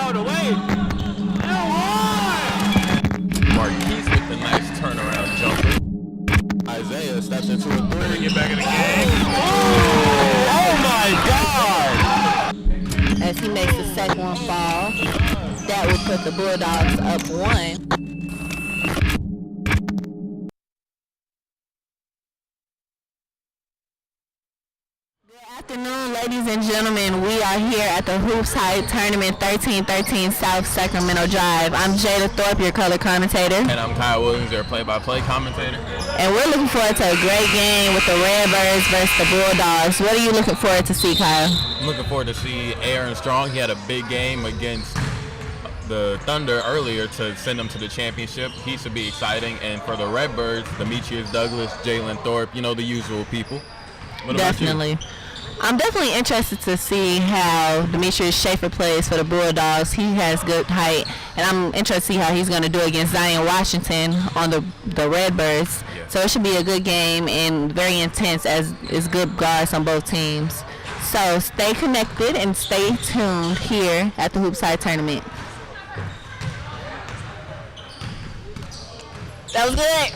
all the way. Marquise with the nice turnaround jumper. Isaiah steps into a three. Get back in the game. Oh my God! As he makes the second one fall, that would put the Bulldogs up 1. Good afternoon, ladies and gentlemen. We are here at the HoopsHIGH Tournament 1313 South Sacramento Drive. I'm Jada Thorpe, your color commentator. And I'm Kyle Williams, your play-by-play commentator. And we're looking forward to a great game with the Redbirds versus the Bulldogs. What are you looking forward to see, Kyle? I'm looking forward to see Aaron Strong. He had a big game against the Thunder earlier to send them to the championship. He should be exciting. And for the Redbirds, Demetrius Douglas, Jalen Thorpe, you know, the usual people. What Definitely. About you? I'm definitely interested to see how Demetrius Schaefer plays for the Bulldogs. He has good height, and I'm interested to see how he's going to do against Zion Washington on the Redbirds. Yeah. So it should be a good game and very intense, as is good guards on both teams. So stay connected and stay tuned here at the HoopsHIGH Tournament. That was good.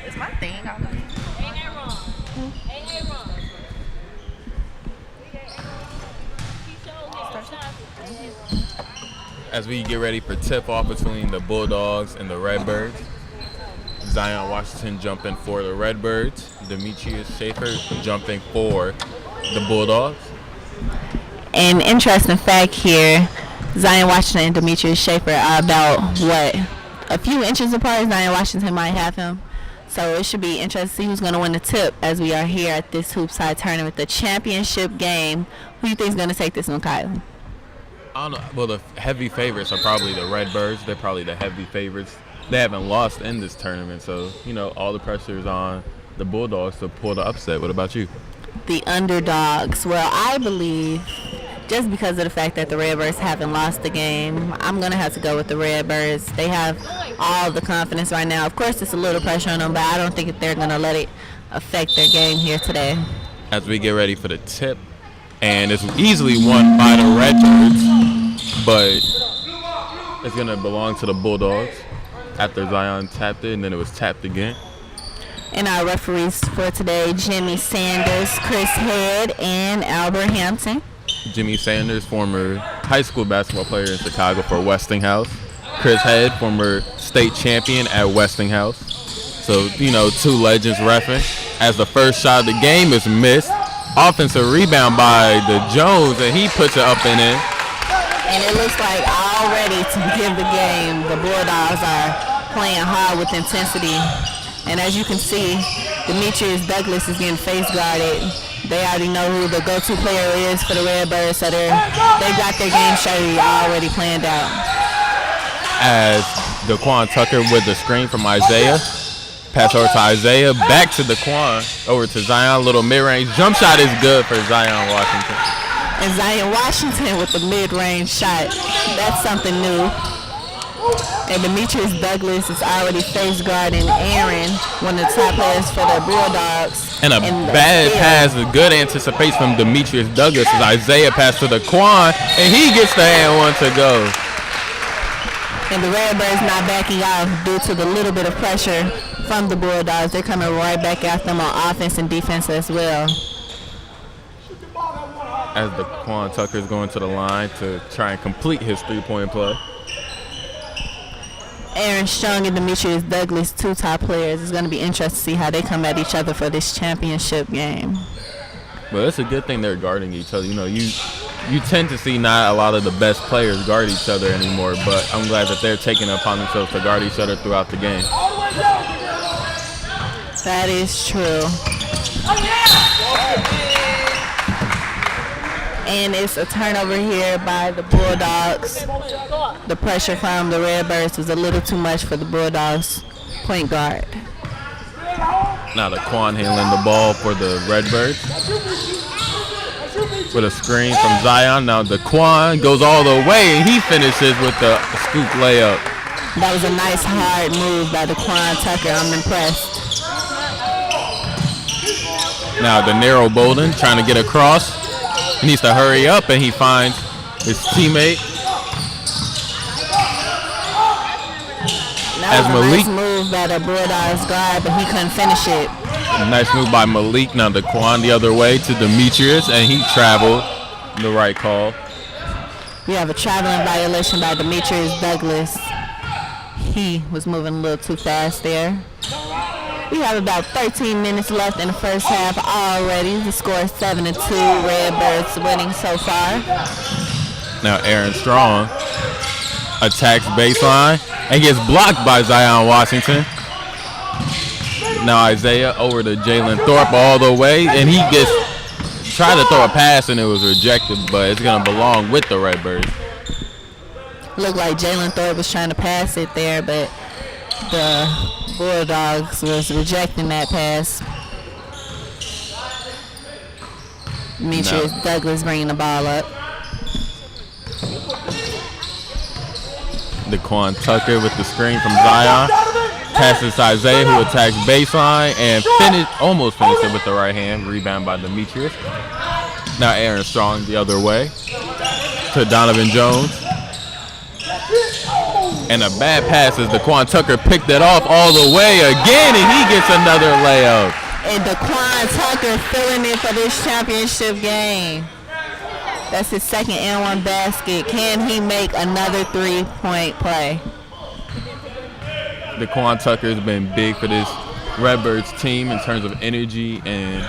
It's my thing. Ain't that wrong? Ain't that wrong? As we get ready for tip-off between the Bulldogs and the Redbirds, Zion Washington jumping for the Redbirds, Demetrius Schaefer jumping for the Bulldogs. An interesting fact here, Zion Washington and Demetrius Schaefer are about, a few inches apart. Zion Washington might have him. So it should be interesting to see who's going to win the tip as we are here at this HoopsHIGH Tournament, the championship game. Who do you think is going to take this one, Kyle? I don't know. Well, the heavy favorites are probably the Redbirds. They're probably the heavy favorites. They haven't lost in this tournament, so, you know, all the pressure is on the Bulldogs to pull the upset. What about you? The underdogs. Well, I believe, just because of the fact that the Redbirds haven't lost the game, I'm going to have to go with the Redbirds. They have all the confidence right now. Of course, it's a little pressure on them, but I don't think that they're going to let it affect their game here today. As we get ready for the tip, and it's easily won by the Redbirds, but it's going to belong to the Bulldogs after Zion tapped it, and then it was tapped again. And our referees for today, Jimmy Sanders, Chris Head, and Albert Hampton. Jimmy Sanders, former high school basketball player in Chicago for Westinghouse. Chris Head, former state champion at Westinghouse. So, you know, two legends reffing. As the first shot of the game is missed, offensive rebound by the Jones, and he puts it up and in. And it looks like already to begin the game, the Bulldogs are playing hard with intensity. And as you can see, Demetrius Douglas is getting face guarded. They already know who the go-to player is for the Redbirds, so they've got their game strategy already planned out. As Daquan Tucker with the screen from Isaiah Pass over to Isaiah. Back to Daquan. Over to Zion. Little mid-range. Jump shot is good for Zion Washington. And Zion Washington with the mid-range shot. That's something new. And Demetrius Douglas is already face guarding Aaron, one of the top players for the Bulldogs. And a bad pass, a good anticipation from Demetrius Douglas as Isaiah passed to Daquan, and he gets the and one to go. And the Redbirds not backing off due to the little bit of pressure from the Bulldogs. They're coming right back at them on offense and defense as well. As Daquan Tucker is going to the line to try and complete his three-point play. Aaron Strong and Demetrius Douglas, two top players. It's going to be interesting to see how they come at each other for this championship game. Well, it's a good thing they're guarding each other. You know, you tend to see not a lot of the best players guard each other anymore, but I'm glad that they're taking it upon themselves to guard each other throughout the game. That is true. And it's a turnover here by the Bulldogs. The pressure from the Redbirds was a little too much for the Bulldogs point guard. Now Daquan handling the ball for the Redbirds. With a screen from Zion. Now Daquan goes all the way and he finishes with the scoop layup. That was a nice hard move by Daquan Tucker. I'm impressed. Now Danero Bolden trying to get across. He needs to hurry up, and he finds his teammate. That was a nice move by the Bulldogs guard, but he couldn't finish it. Nice move by Malik. Now Daquan the other way to Demetrius, and he traveled. The right call. We have a traveling violation by Demetrius Douglas. He was moving a little too fast there. We have about 13 minutes left in the first half already. The score is 7-2. Redbirds winning so far. Now Aaron Strong attacks baseline and gets blocked by Zion Washington. Now Isaiah over to Jalen Thorpe all the way, and he gets tried to throw a pass and it was rejected, but it's going to belong with the Redbirds. Looked like Jalen Thorpe was trying to pass it there, but the Bulldogs was rejecting that pass. Demetrius Douglas bringing the ball up. Daquan Tucker with the screen from Zion. Passes to Isaiah, who attacks baseline and almost finished it with the right hand. Rebound by Demetrius. Now Aaron Strong the other way to Donovan Jones. And a bad pass as Daquan Tucker picked it off all the way again, and he gets another layup. And Daquan Tucker filling in for this championship game. That's his second and one basket. Can he make another three-point play? Daquan Tucker has been big for this Redbirds team in terms of energy and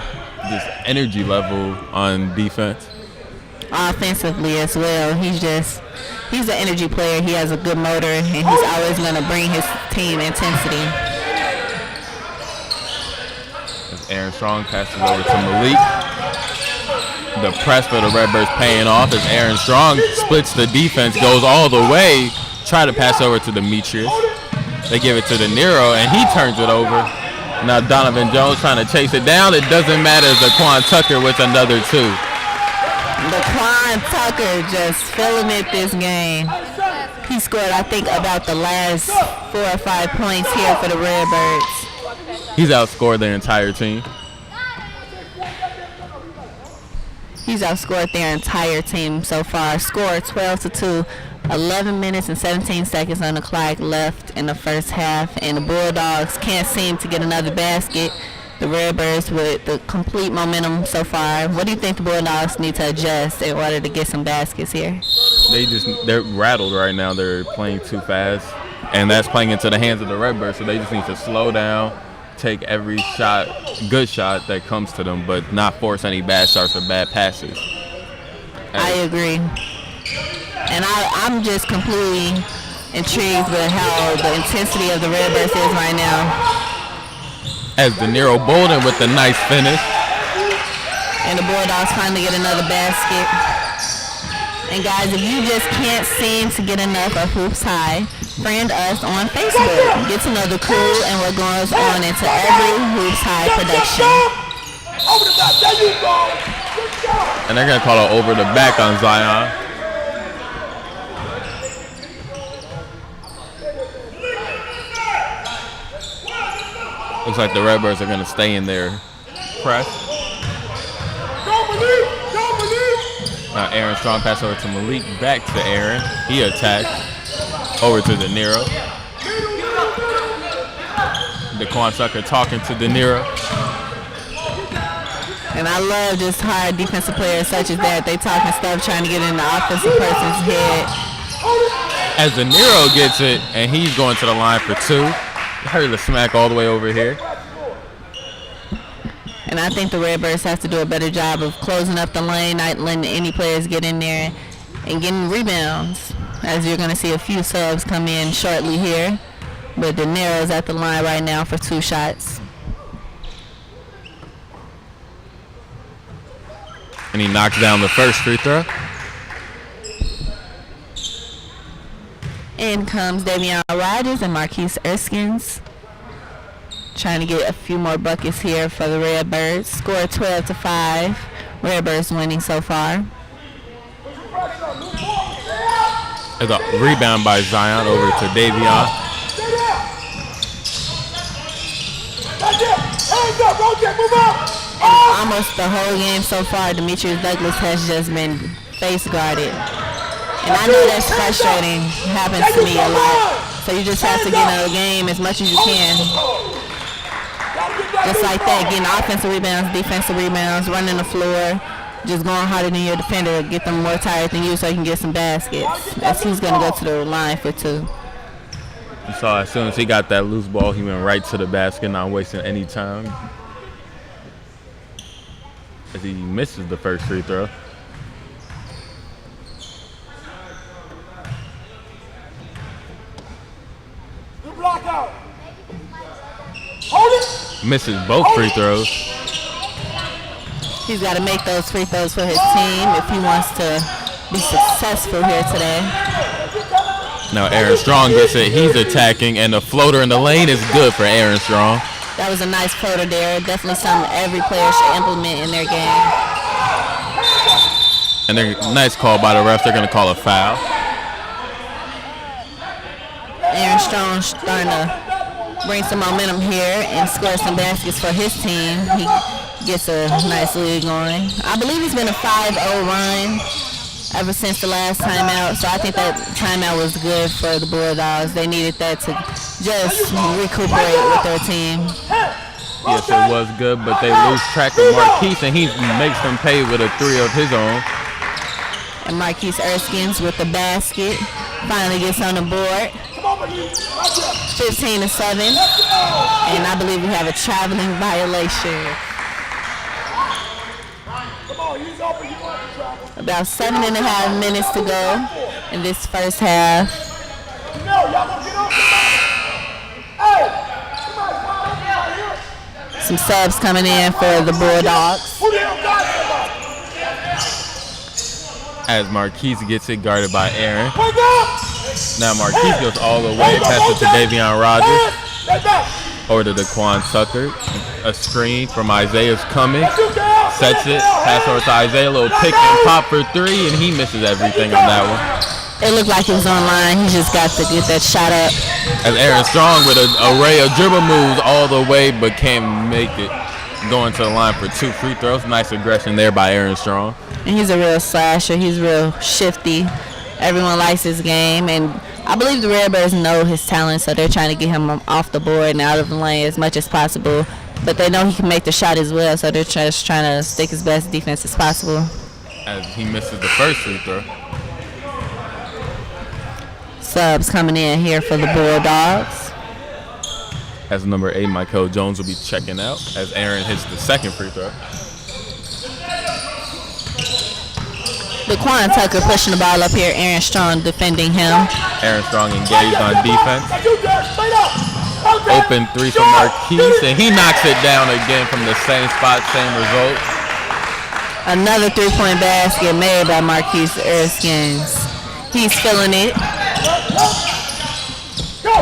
just energy level on defense. Offensively as well. He's an energy player. He has a good motor, and he's always going to bring his team intensity. As Aaron Strong passes over to Malik. The press for the Redbirds paying off as Aaron Strong splits the defense, goes all the way, try to pass over to Demetrius. They give it to De Niro, and he turns it over. Now Donovan Jones trying to chase it down. It doesn't matter as Daquan Tucker with another two. Daquan Tucker just filling it this game. He scored, I think, about the last 4 or 5 points here for the Redbirds. He's outscored their entire team. He's outscored their entire team so far. Score 12-2. 11 minutes and 17 seconds on the clock left in the first half, and the Bulldogs can't seem to get another basket. The Redbirds with the complete momentum so far. What do you think the Bulldogs need to adjust in order to get some baskets here? They're rattled right now. They're playing too fast, and that's playing into the hands of the Redbirds, so they just need to slow down, take every shot, good shot that comes to them, but not force any bad starts or bad passes. I agree. And I'm just completely intrigued with how the intensity of the Redbirds is right now. As De Niro Bolden with the nice finish. And the Bulldogs finally get another basket. And guys, if you just can't seem to get enough of Hoops High, friend us on Facebook. Get to know the crew and what goes on into every Hoops High production. Over the back, there you go. Good job. And they're going to call it over the back on Zion. Looks like the Redbirds are going to stay in their press. Now Aaron Strong pass over to Malik, back to Aaron. He attacked over to De Niro. DeQuan Sucker talking to De Niro. And I love just hard defensive players such as that. They talking stuff, trying to get in the offensive person's head. As De Niro gets it, and he's going to the line for two. Hurry the smack all the way over here. And I think the Redbirds have to do a better job of closing up the lane, not letting any players get in there and getting rebounds. As you're going to see a few subs come in shortly here. But De Niro's at the line right now for 2 shots. And he knocks down the first free throw. In comes Davion Rogers and Marquise Erskines. Trying to get a few more buckets here for the Redbirds. Score 12-5. Redbirds winning so far. There's a rebound by Zion over to Davion. And almost the whole game so far, Demetrius Douglas has just been face guarded. And I know that's frustrating. It happens to me a lot. So you just have to get in the game as much as you can. Just like that, getting offensive rebounds, defensive rebounds, running the floor, just going harder than your defender, get them more tired than you so you can get some baskets. As he's going to go to the line for 2. You saw as soon as he got that loose ball, he went right to the basket, not wasting any time. As he misses the first free throw. Block out. Hold it. Misses both free throws. He's got to make those free throws for his team if he wants to be successful here today. Now Aaron Strong gets it. He's attacking, and the floater in the lane is good for Aaron Strong. That was a nice floater there. Definitely something every player should implement in their game. And they're nice call by the refs. They're going to call a foul. Aaron Strong starting to bring some momentum here and score some baskets for his team. He gets a nice lead going. I believe it's been a 5-0 run ever since the last timeout. So I think that timeout was good for the Bulldogs. They needed that to just recuperate with their team. Yes, it was good, but they lose track of Marquise, and he makes them pay with a 3 of his own. And Marquise Erskines with the basket finally gets on the board. 15-7. And I believe we have a traveling violation. About 7.5 minutes to go in this first half. Some subs coming in for the Bulldogs. As Marquise gets it, guarded by Aaron. Now Marquise goes all the way, passes to Davion Rogers. Over to DeQuan Tucker. A screen from Isaiah's coming. Sets it, pass over to Isaiah, a little pick and pop for 3, and he misses everything on that one. It looked like it was online. He just got to get that shot up. As Aaron Strong with an array of dribble moves all the way, but can't make it. Going to the line for 2 free throws. Nice aggression there by Aaron Strong. And he's a real slasher. He's real shifty. Everyone likes his game, and I believe the Redbirds know his talent, so they're trying to get him off the board and out of the lane as much as possible. But they know he can make the shot as well, so they're just trying to stick his best defense as possible. As he misses the first free throw. Subs coming in here for the Bulldogs. As number 8, Michael Jones will be checking out as Aaron hits the second free throw. DeQuan Tucker pushing the ball up here. Aaron Strong defending him. Aaron Strong engaged on defense. Open 3 for Marquise, and he knocks it down again from the same spot, same result. Another three-point basket made by Marquise Erskines. He's feeling it.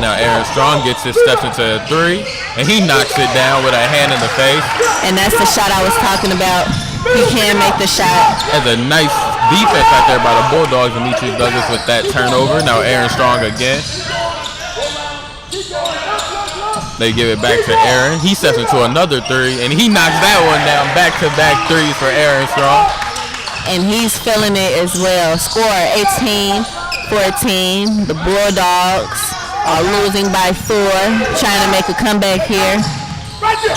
Now Aaron Strong gets his steps into a three, and he knocks it down with a hand in the face. And that's the shot I was talking about. He can make the shot. That's a nice defense out there by the Bulldogs. Demetrius Douglas with that turnover. Now Aaron Strong again. They give it back to Aaron. He steps into another three, and he knocks that one down. Back-to-back threes for Aaron Strong. And he's feeling it as well. Score 18-14. The Bulldogs are losing by 4, trying to make a comeback here. Right there.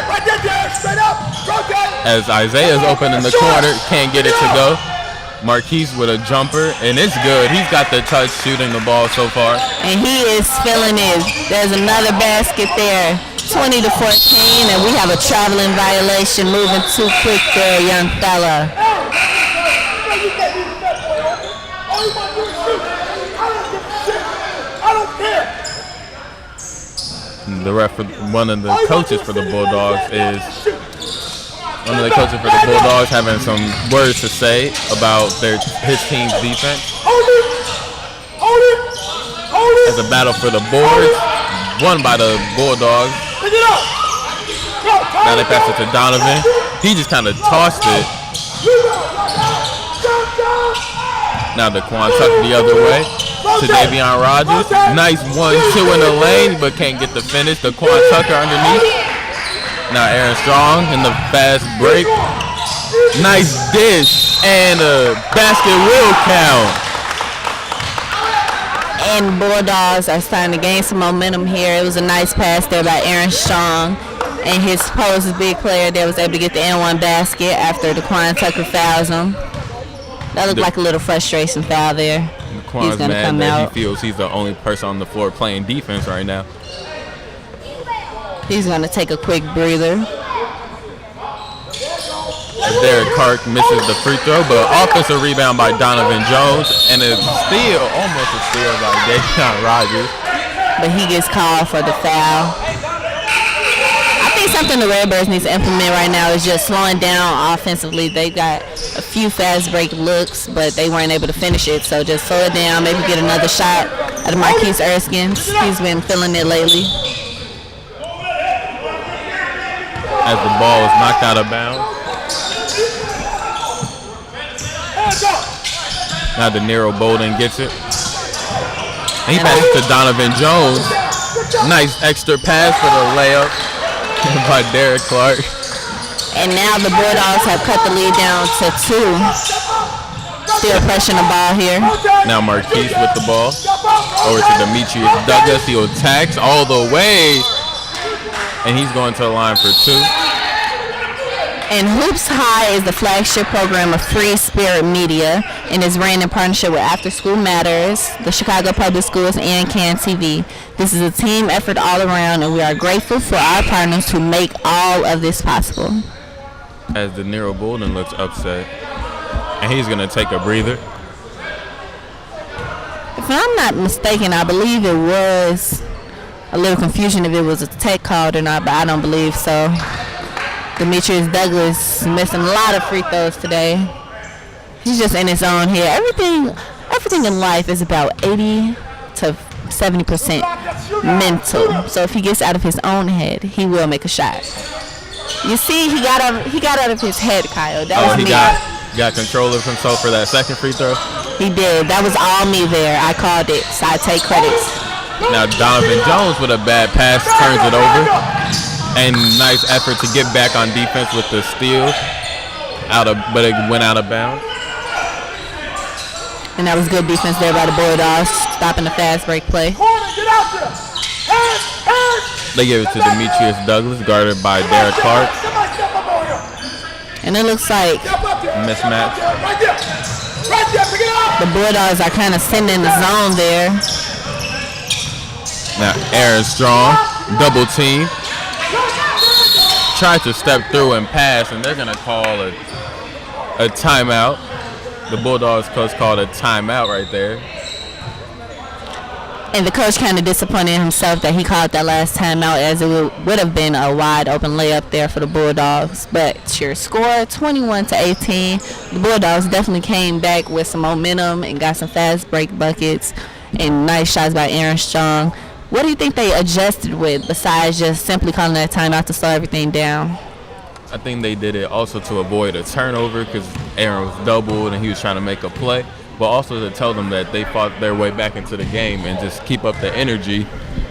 Right there, straight up. Rotate. As Isaiah's open in the corner, can't get it to go. Marquise with a jumper, and it's good. He's got the touch shooting the ball so far. And he is feeling it. There's another basket there. 20-14, and we have a traveling violation. Moving too quick there, young fella. The ref, one of the coaches for the Bulldogs having some words to say about his team's defense. As a battle for the boards, won by the Bulldogs. Now they pass it to Donovan. He just kind of tossed it. Now DeQuan tucked the other way to Davion Rogers. Nice 1-2 in the lane, but can't get the finish. DeQuan Tucker underneath. Now Aaron Strong in the fast break. Nice dish, and a basket will count. And Bulldogs are starting to gain some momentum here. It was a nice pass there by Aaron Strong. And his post big player there was able to get the N1 basket after DeQuan Tucker fouls him. That looked like a little frustration foul there. He's going to come out. He feels he's the only person on the floor playing defense right now. He's going to take a quick breather. Derek Clark misses the free throw, but offensive rebound by Donovan Jones, and a steal, almost a steal by Davion Rogers. But he gets called for the foul. I think something the Redbirds need to implement right now is just slowing down offensively. They got a few fast break looks, but they weren't able to finish it. So just slow it down, maybe get another shot out of Marquise Erskines. He's been feeling it lately. As the ball is knocked out of bounds. Now De Niro Bolden gets it. And he passes to Donovan Jones. Nice extra pass for the layup by Derek Clark. And now the Bulldogs have cut the lead down to 2. Still pressing the ball here. Now Marquise with the ball. Over to Demetrius Douglas. He attacks all the way. And he's going to the line for 2. And Hoops High is the flagship program of Free Spirit Media and is ran in partnership with After School Matters, the Chicago Public Schools, and CAN TV. This is a team effort all around, and we are grateful for our partners who make all of this possible. As De Niro Bolden looks upset, and he's going to take a breather. If I'm not mistaken, I believe it was a little confusion if it was a tech call or not, but I don't believe so. Demetrius Douglas missing a lot of free throws today. He's just in his zone here. Everything in life is about 80 to 70% mental. So if he gets out of his own head, he will make a shot. You see, he got out of his head, Kyle. That was he me. got control of himself for that second free throw. He did. That was all me there. I called it, so I take credits. Now Donovan Jones with a bad pass turns it over. And nice effort to get back on defense with the steal, but it went out of bounds. And that was good defense there by the Bulldogs, stopping the fast break play. They give it to Demetrius Douglas, guarded by Derek Clark. And it looks like mismatch. The Bulldogs are kind of sitting in the zone there. Now Aaron Strong, double team. Tried to step through and pass, and they're going to call a timeout. The Bulldogs coach called a timeout right there. And the coach kind of disappointed himself that he called that last timeout, as it would have been a wide open layup there for the Bulldogs. But your score, 21-18. The Bulldogs definitely came back with some momentum and got some fast break buckets and nice shots by Aaron Strong. What do you think they adjusted with besides just simply calling that timeout to slow everything down? I think they did it also to avoid a turnover because Aaron was doubled and he was trying to make a play, but also to tell them that they fought their way back into the game and just keep up the energy,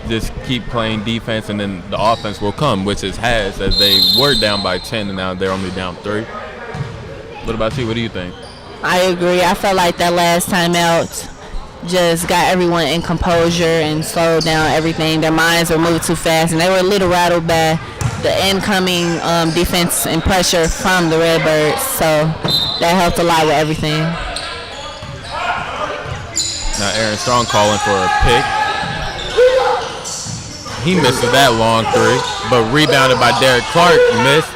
just keep playing defense, and then the offense will come, which it has, as they were down by 10 and now they're only down 3. What about you? What do you think? I agree. I felt like that last timeout just got everyone in composure and slowed down everything. Their minds were moving too fast, and they were a little rattled by the incoming defense and pressure from the Redbirds. So that helped a lot with everything. Now Aaron Strong calling for a pick. He misses that long 3, but rebounded by Derek Clark, missed,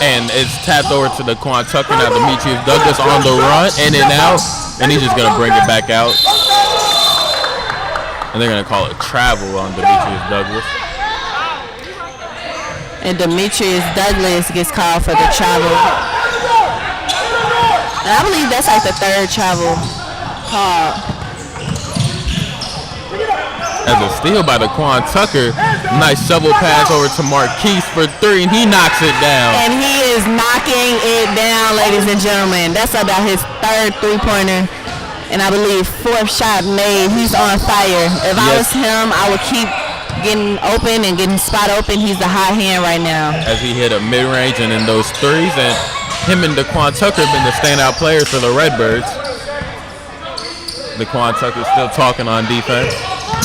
and it's tapped over to Daquan Tucker. Now Demetrius Douglas on the run, in and out, and he's just going to bring it back out. And they're going to call it travel on Demetrius Douglas. And Demetrius Douglas gets called for the travel. And I believe that's like the 3rd travel call. As a steal by Daquan Tucker, nice shovel pass over to Marquise for 3, and he knocks it down. And he is knocking it down, ladies and gentlemen. That's about his 3rd three-pointer, and I believe 4th shot made. He's on fire. If I was him, I would keep getting open and getting spot open. He's the hot hand right now. As he hit a mid-range and in those 3s, and him and Daquan Tucker have been the standout players for the Redbirds. Daquan Tucker still talking on defense.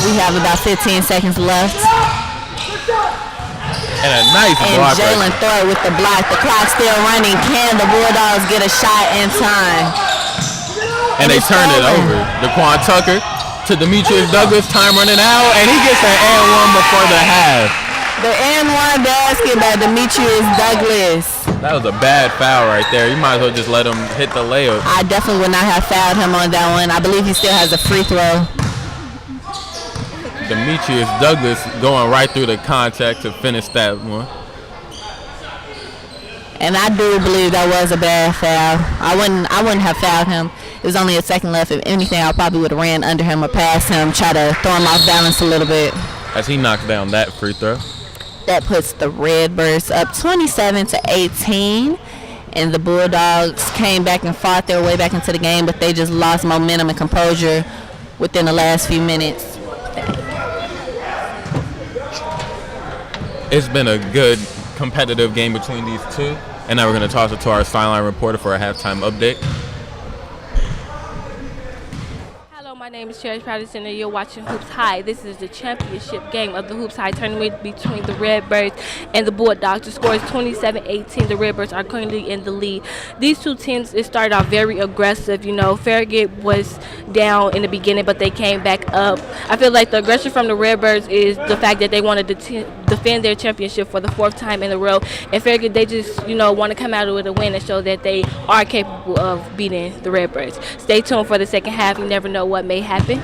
We have about 15 seconds left. And a nice block. And Jalen Thor with the block. The clock's still running. Can the Bulldogs get a shot in time? And they turn it over. Daquan Tucker to Demetrius Douglas. Time running out. And he gets an and 1 before the half. The and 1 basket by Demetrius Douglas. That was a bad foul right there. You might as well just let him hit the layup. I definitely would not have fouled him on that one. I believe he still has a free throw. Demetrius Douglas going right through the contact to finish that one. And I do believe that was a bad foul. I wouldn't have fouled him. It was only a second left. If anything, I probably would have ran under him or past him, try to throw him off balance a little bit. As he knocks down that free throw. That puts the Redbirds up 27-18. And the Bulldogs came back and fought their way back into the game, but they just lost momentum and composure within the last few minutes. It's been a good competitive game between these two. And now we're going to toss it to our sideline reporter for a halftime update. Hello, my name is Cherish Patterson, and you're watching Hoops High. This is the championship game of the Hoops High tournament between the Redbirds and the Bulldogs. The score is 27-18. The Redbirds are currently in the lead. These two teams, it started off very aggressive. You know, Farragut was down in the beginning, but they came back up. I feel like the aggression from the Redbirds is the fact that they wanted to defend their championship for the 4th time in a row. And Farragut, they just, want to come out with a win and show that they are capable of beating the Redbirds. Stay tuned for the second half. You never know what may happen.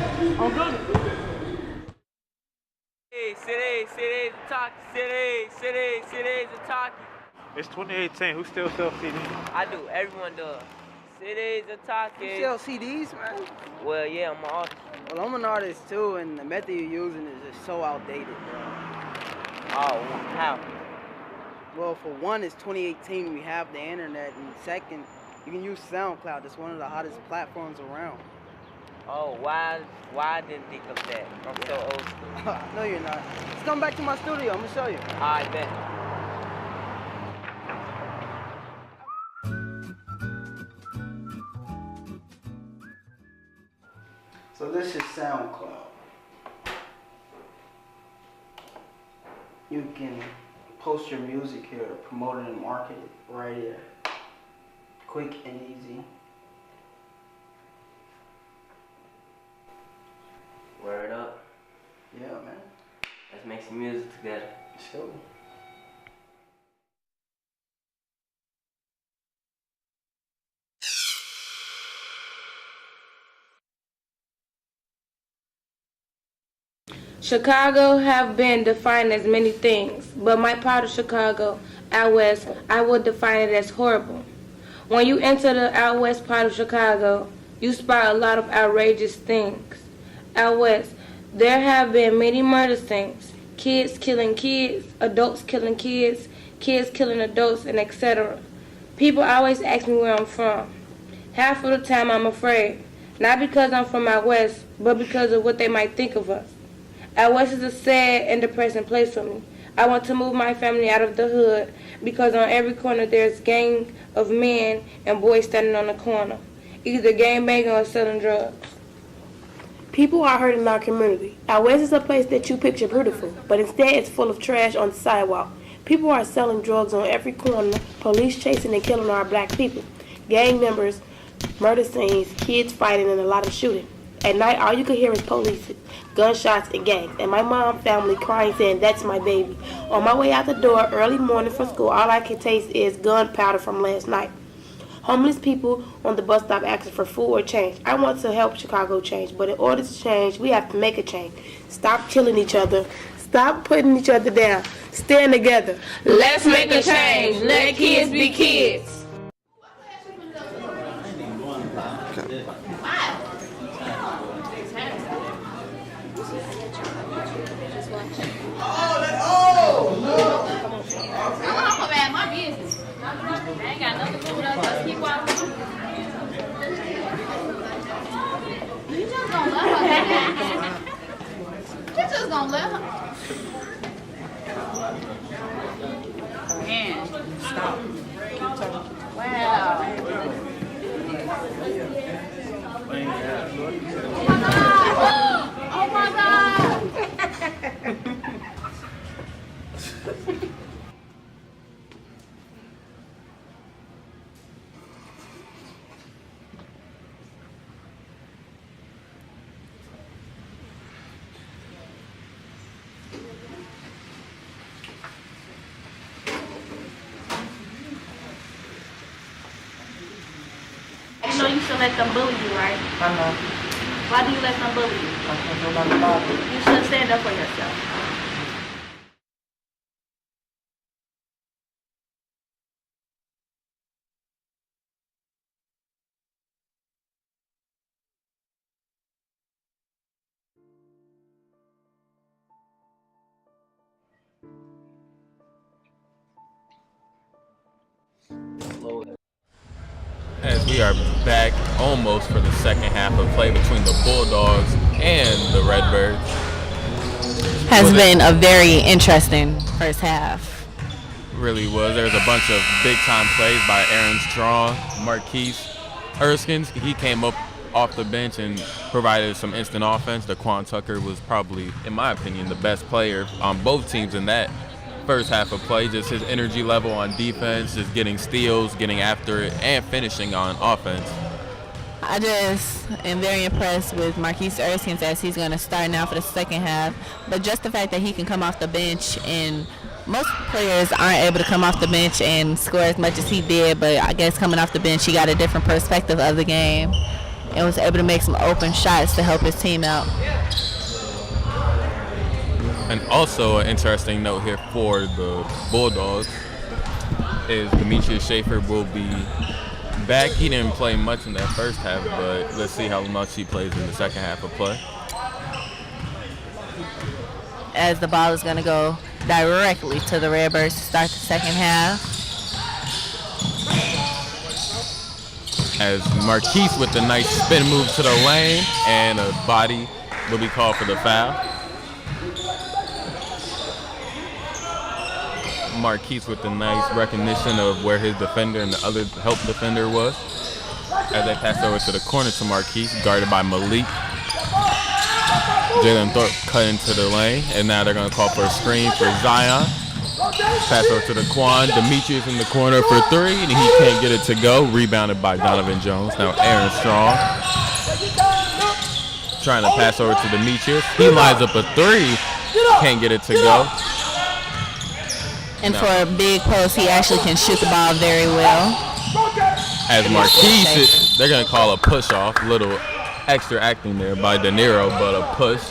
Cities, talking. It's 2018. Who still sells CDs? I do. Everyone does. Cities are talking. You sell CDs, man? Well, yeah, I'm an artist. Well, I'm an artist too, and the method you're using is just so outdated, bro. Oh, how? Well, for one, it's 2018. We have the internet, and second, you can use SoundCloud. It's one of the hottest platforms around. Oh, why I didn't think of that? I'm so old school. No, you're not. Let's come back to my studio. I'm gonna show you. I bet. So this is SoundCloud. You can post your music here, promote it and market it right here. Quick and easy. Word up. Yeah, man. Let's make some music together. Sure. Chicago have been defined as many things, but my part of Chicago, out west, I would define it as horrible. When you enter the out west part of Chicago, you spot a lot of outrageous things. Out west, there have been many murder scenes, kids killing kids, adults killing kids, kids killing adults, and etc. People always ask me where I'm from. Half of the time I'm afraid, not because I'm from out west, but because of what they might think of us. Out west is a sad and depressing place for me. I want to move my family out of the hood because on every corner there's gang of men and boys standing on the corner, either gangbanging or selling drugs. People are hurt in our community. Out west is a place that you picture beautiful, but instead it's full of trash on the sidewalk. People are selling drugs on every corner, police chasing and killing our black people, gang members, murder scenes, kids fighting, and a lot of shooting. At night, all you can hear is police, gunshots, and gangs, and my mom family crying saying, "That's my baby." On my way out the door early morning for school, all I can taste is gunpowder from last night. Homeless people on the bus stop asking for food or change. I want to help Chicago change, but in order to change, we have to make a change. Stop killing each other. Stop putting each other down. Stand together. Let's make a change. Let kids be kids. You're just gonna let her. Man, stop. Wow. Oh my God. You know you should let them bully you, right? I know. Why do you let them bully you? I can't do nothing about it. You should stand up for yourself. As we are back almost for the second half of play between the Bulldogs and the Redbirds. Has been a very interesting first half. Really was. There was a bunch of big-time plays by Aaron Strong, Marquise Erskines. He came up off the bench and provided some instant offense. Daquan Tucker was probably, in my opinion, the best player on both teams in that first half of play. Just his energy level on defense, just getting steals, getting after it, and finishing on offense. I just am very impressed with Marquise Erskines as he's going to start now for the second half. But just the fact that he can come off the bench, and most players aren't able to come off the bench and score as much as he did, but I guess coming off the bench he got a different perspective of the game and was able to make some open shots to help his team out. And also an interesting note here for the Bulldogs is Demetrius Schaefer will be back. He didn't play much in that first half, but let's see how much he plays in the second half of play. As the ball is going to go directly to the Redbirds to start the second half. As Marquise with the nice spin move to the lane, and a body will be called for the foul. Marquise with the nice recognition of where his defender and the other help defender was. As they pass over to the corner to Marquise, guarded by Malik. Jalen Thorpe cut into the lane, and now they're going to call for a screen for Zion. Pass over to the Quan. Demetrius in the corner for three, and he can't get it to go. Rebounded by Donovan Jones. Now Aaron Strong trying to pass over to Demetrius. He lines up a three, can't get it to go. And for a big post, he actually can shoot the ball very well. As Marquise, they're going to call a push-off. Little extra acting there by De Niro, but a push.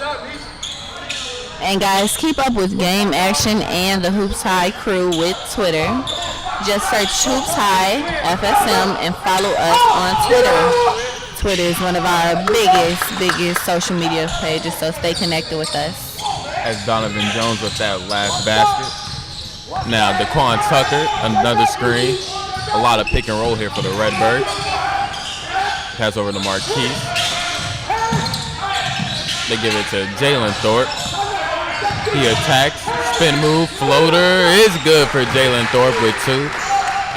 And guys, keep up with Game Action and the Hoops High crew with Twitter. Just search Hoops High FSM and follow us on Twitter. Twitter is one of our biggest social media pages, so stay connected with us. As Donovan Jones with that last basket. Now, Daquan Tucker, another screen. A lot of pick and roll here for the Redbirds. Pass over to Marquise. They give it to Jalen Thorpe. He attacks, spin move, floater is good for Jalen Thorpe with 2.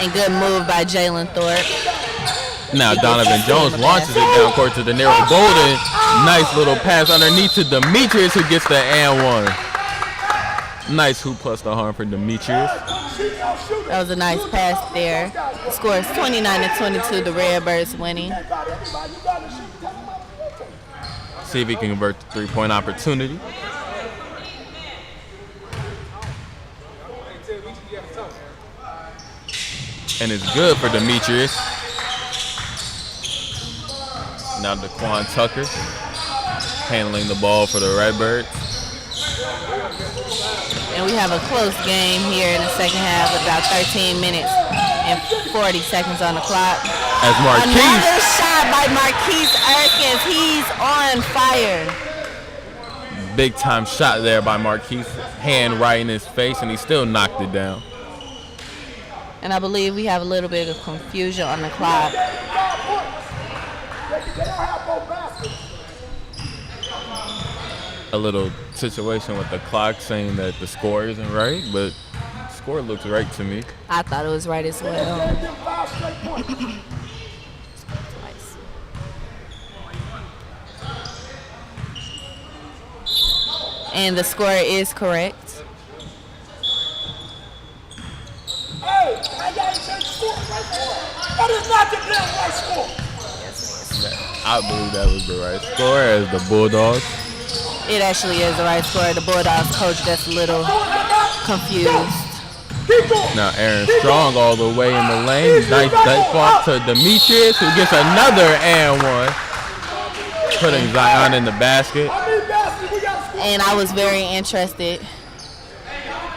And good move by Jalen Thorpe. Now Donovan Jones launches it down court to Deniro Bolden. Nice little pass underneath to Demetrius, who gets the and one. Nice hoop plus the harm for Demetrius. That was a nice pass there. The score is 29-22, the Redbirds winning. See if he can convert the three-point opportunity. And it's good for Demetrius. Now Daquan Tucker handling the ball for the Redbirds. And we have a close game here in the second half, about 13 minutes and 40 seconds on the clock. As Marquise. Another shot by Marquise Erskins. He's on fire. Big time shot there by Marquise. Hand right in his face, and he still knocked it down. And I believe we have a little bit of confusion on the clock. A little situation with the clock saying that the score isn't right, but the score looks right to me. I thought it was right as well. And the score is correct. Hey, I got to take score right there. That is not the damn right score. I believe that was the right score as the Bulldogs. It actually is the right score. The Bulldogs coach gets a little confused. Now Aaron Strong all the way in the lane. Nice dump off to Demetrius, who gets another and one. Putting Zion in the basket. And I was very interested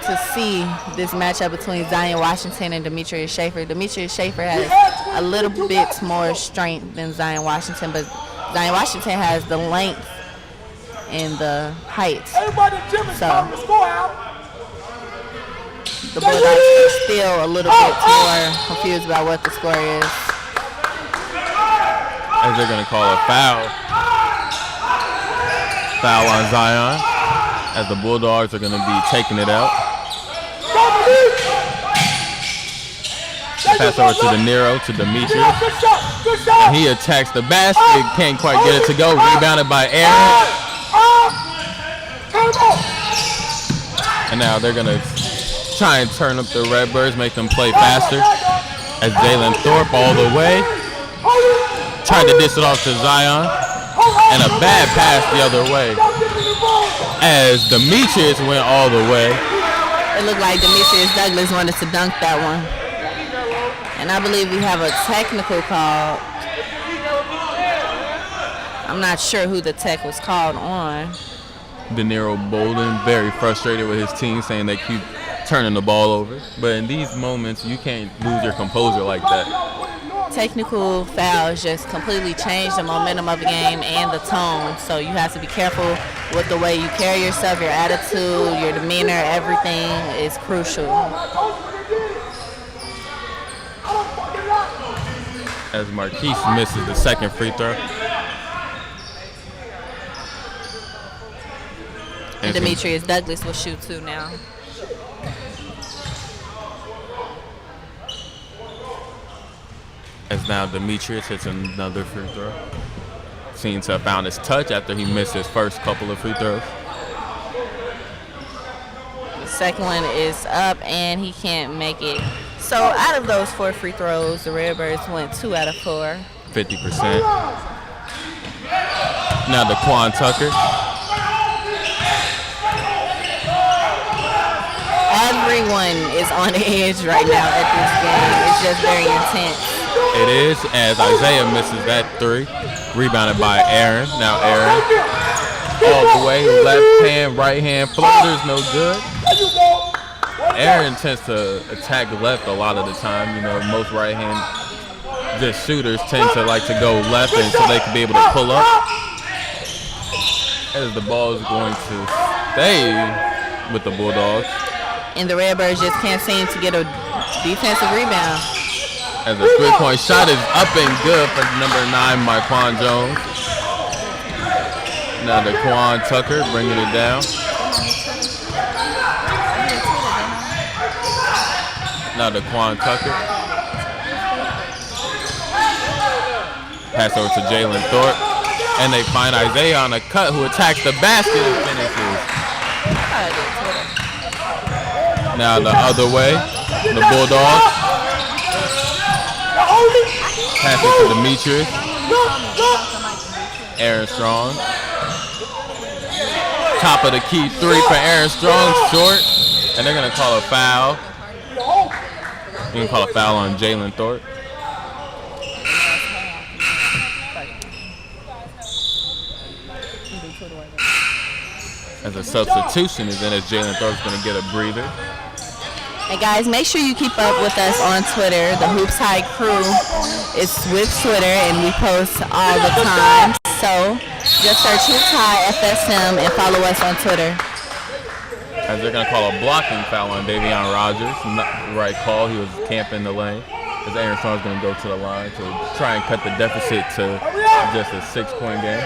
to see this matchup between Zion Washington and Demetrius Schaefer. Demetrius Schaefer has a little bit more strength than Zion Washington, but Zion Washington has the length and the height. So the Bulldogs are still a little bit more confused about what the score is. As they're going to call a foul. Foul on Zion, as the Bulldogs are going to be taking it out. Pass over to Deniro, to Demetrius. And he attacks the basket, can't quite get it to go. Rebounded by Aaron. And now they're going to try and turn up the Redbirds, make them play faster. As Jalen Thorpe all the way. Trying to dish it off to Zion. And a bad pass the other way. As Demetrius went all the way. It looked like Demetrius Douglas wanted to dunk that one. And I believe we have a technical call. I'm not sure who the tech was called on. Deniro Bolden very frustrated with his team, saying they keep turning the ball over. But in these moments, you can't lose your composure like that. Technical fouls just completely change the momentum of the game and the tone. So you have to be careful with the way you carry yourself, your attitude, your demeanor, everything is crucial. As Marquise misses the second free throw. And Demetrius Douglas will shoot 2 now. As now Demetrius hits another free throw. Seems to have found his touch after he missed his first couple of free throws. The second one is up and he can't make it. So out of those 4 free throws, the Redbirds went 2 out of 4. 50%. Now Daquan Tucker. Everyone is on the edge right now at this game. It's just very intense. It is, as Isaiah misses that 3. Rebounded by Aaron. Now Aaron all the way. Left hand, right hand, floaters, no good. Aaron tends to attack left a lot of the time. You know, most right hand just shooters tend to like to go left and so they can be able to pull up. As the ball is going to stay with the Bulldogs. And the Redbirds just can't seem to get a defensive rebound. As a three-point shot is up and good for number 9, Myquan Jones. Now Daquan Tucker bringing it down. Now Daquan Tucker. Pass over to Jalen Thorpe. And they find Isaiah on a cut who attacks the basket and finishes. Now the other way, the Bulldogs. Pass it to Demetrius. Aaron Strong. Top of the key three for Aaron Strong, short. And they're going to call a foul. They're going to call a foul on Jalen Thorpe. As a substitution is in, as Jalen Thorpe's going to get a breather. Hey guys, make sure you keep up with us on Twitter. The Hoops High crew is with Twitter and we post all the time. So just search Hoops High FSM and follow us on Twitter. As they're going to call a blocking foul on Davion Rogers. Not the right call. He was camping the lane. As Aaron Strong's going to go to the line to try and cut the deficit to just a 6-point game.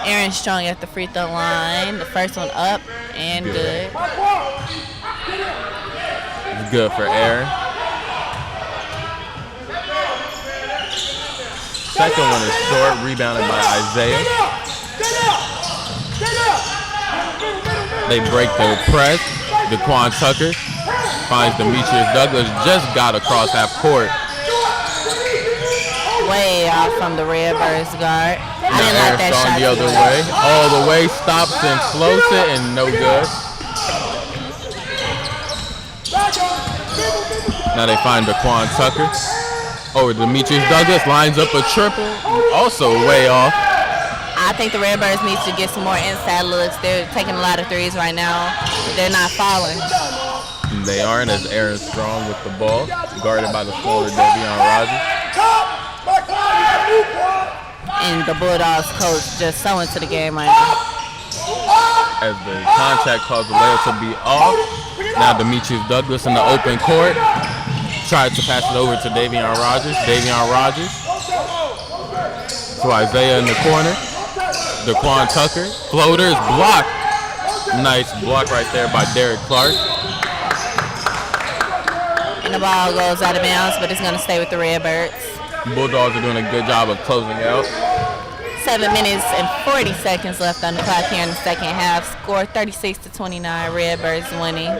Aaron Strong at the free throw line. The first one up and good. Good for Aaron. Second one is short, rebounded by Isaiah. They break the press. Daquan Tucker finds Demetrius Douglas, just got across half court. Way off from the Redbirds guard. I didn't like that shot. The other way, all the way, stops and floats it, and no good. Now they find Daquan Tucker. Over Demetrius Douglas, lines up a triple, also way off. I think the Redbirds need to get some more inside looks. They're taking a lot of threes right now. They're not falling. They aren't, as Aaron Strong with the ball, guarded by the smaller Davion Rogers. And the Bulldogs coach just so into the game right now. As the contact caused the layup to be off. Now Demetrius Douglas in the open court. Tried to pass it over to Davion Rogers. Davion Rogers to Isaiah in the corner. Daquan Tucker. Floaters blocked. Nice block right there by Derek Clark. And the ball goes out of bounds, but it's going to stay with the Redbirds. Bulldogs are doing a good job of closing out. 7 minutes and 40 seconds left on the clock here in the second half. Score 36-29. Redbirds winning.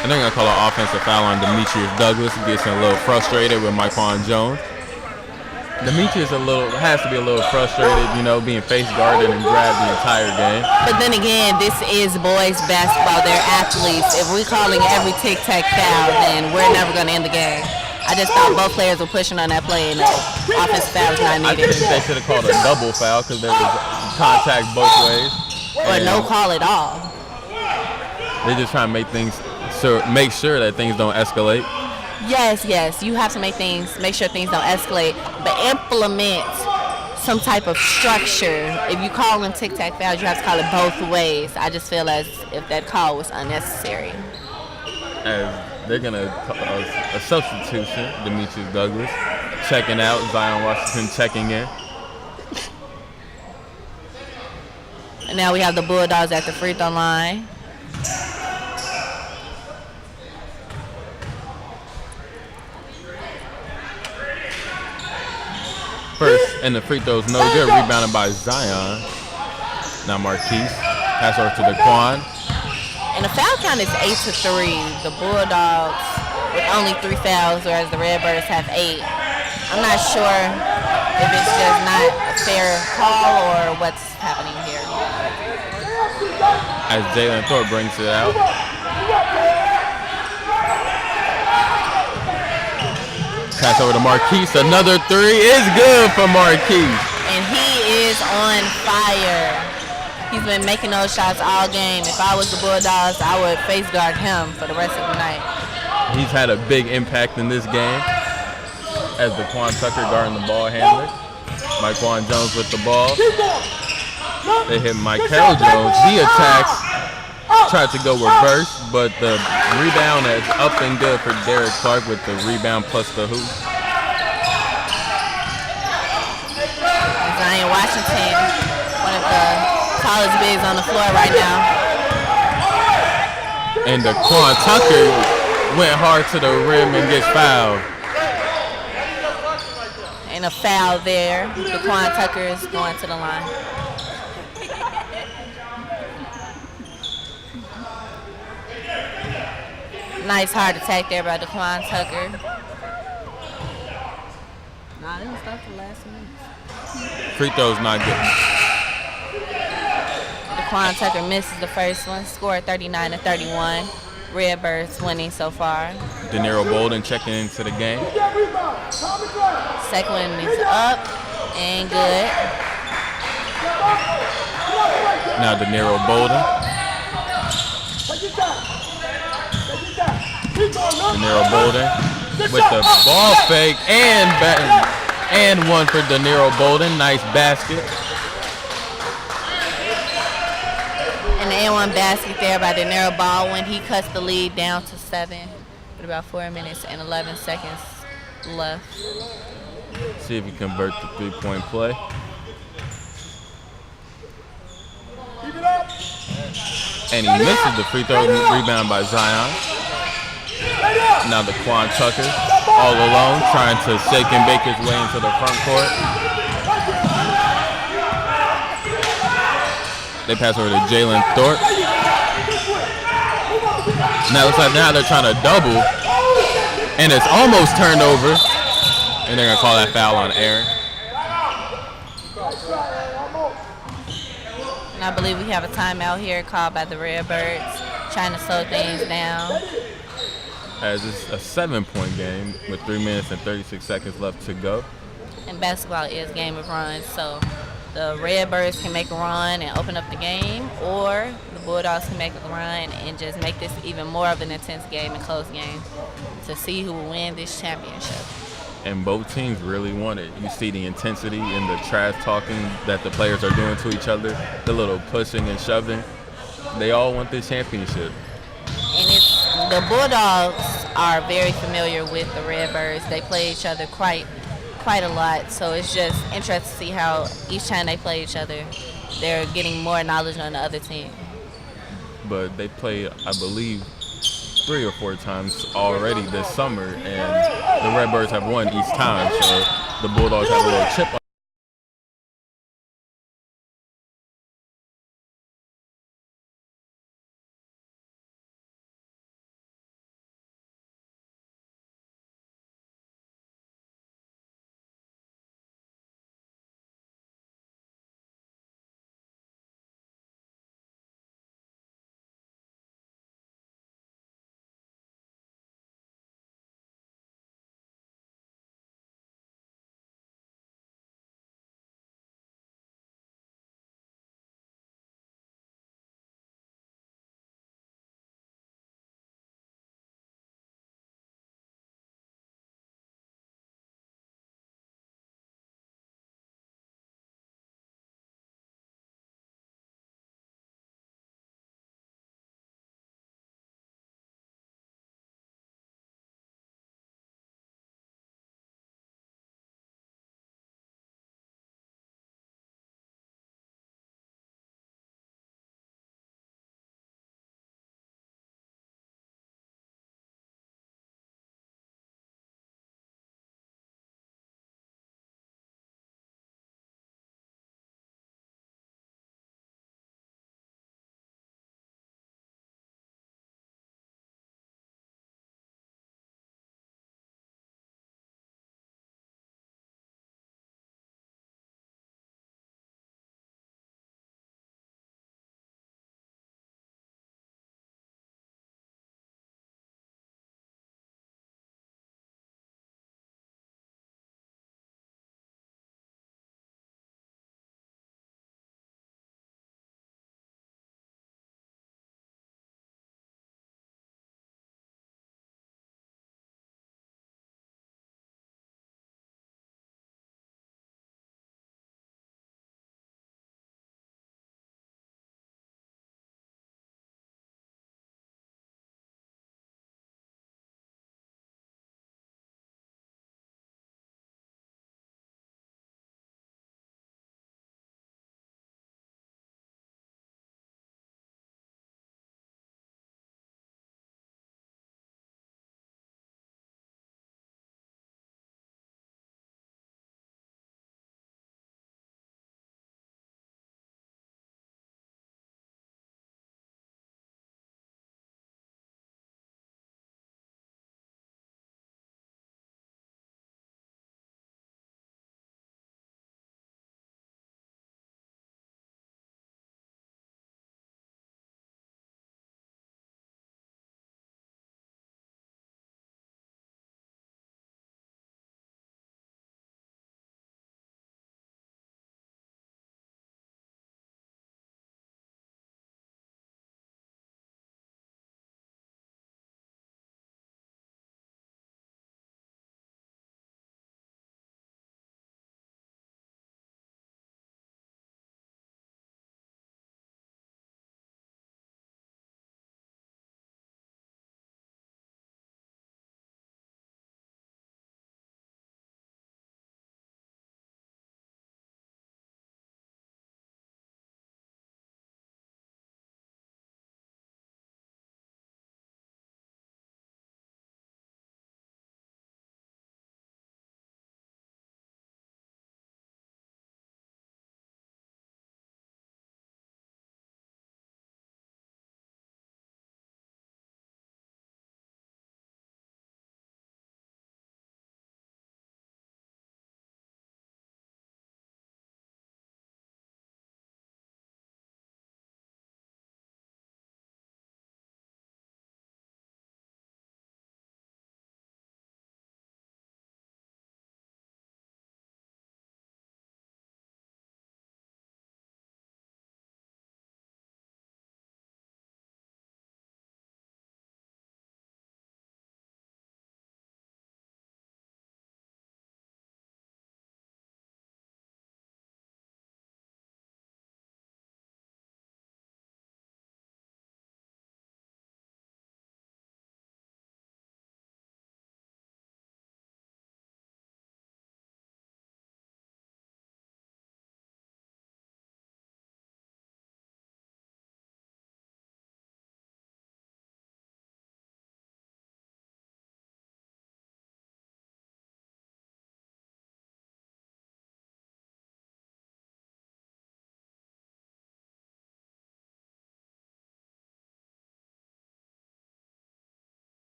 And they're going to call an offensive foul on Demetrius Douglas. He gets a little frustrated with Myquan Jones. Demetrius has to be a little frustrated, you know, being face guarded and grabbed the entire game. But then again, this is boys basketball. They're athletes. If we're calling every tic-tac foul, then we're never going to end the game. I just thought both players were pushing on that play and the offensive foul was not needed. I think they should have called a double foul because there was contact both ways. Or no call at all. They're just trying to make sure that things don't escalate. Yes, you have to make sure things don't escalate, but implement some type of structure. If you call them tic-tac fouls, you have to call it both ways. I just feel as if that call was unnecessary. As they're going to call a substitution, Demetrius Douglas checking out, Zion Washington checking in. And now we have the Bulldogs at the free throw line. First, and the free throw's no good, rebounded by Zion. Now Marquise, pass over to Daquan. And the foul count is 8-3. The Bulldogs with only 3 fouls, whereas the Redbirds have 8. I'm not sure if it's just not a fair call or what's happening here. As Jalen Thorpe brings it out. Pass over to Marquise. Another three is good for Marquise. And he is on fire. He's been making those shots all game. If I was the Bulldogs, I would face guard him for the rest of the night. He's had a big impact in this game as DeQuan Tucker guarding the ball handler. Myquan Jones with the ball. They hit Michael Jones. He attacks. Tried to go reverse, but the rebound is up and good for Derek Clark with the rebound plus the hoop. Zion Washington, one of the tallest bigs on the floor right now. And DeQuan Tucker went hard to the rim and gets fouled. And a foul there. DeQuan Tucker is going to the line. Nice hard attack there by DeQuan Tucker. Nah, they didn't start the last minute. Free throw's not good. DeQuan Tucker misses the first one. Scored 39-31. Redbirds winning so far. Deniro Bolden checking into the game. Second one is up and good. Now Deniro Bolden. Deniro Bolden with the ball fake and one for Deniro Bolden. Nice basket. And the and-one basket there by Deniro Baldwin. He cuts the lead down to 7 with about 4 minutes and 11 seconds left. See if he converts the three-point play. And he misses the free throw. Rebound by Zion. Now DeQuan Tucker all alone trying to shake and bake his way into the front court. They pass over to Jalen Thorpe. Now it looks like now they're trying to double. And it's almost turned over. And they're going to call that foul on Aaron. And I believe we have a timeout here called by the Redbirds, trying to slow things down. As it's a 7-point game with 3 minutes and 36 seconds left to go. And basketball is game of runs, so the Redbirds can make a run and open up the game, or the Bulldogs can make a run and just make this even more of an intense game and close game to see who will win this championship. And both teams really want it. You see the intensity and the trash talking that the players are doing to each other, the little pushing and shoving. They all want this championship. And the Bulldogs are very familiar with the Redbirds. They play each other quite a lot, so it's just interesting to see how each time they play each other, they're getting more knowledge on the other team. But they played, I believe, 3 or 4 times already this summer, and the Redbirds have won each time, so the Bulldogs have a little chip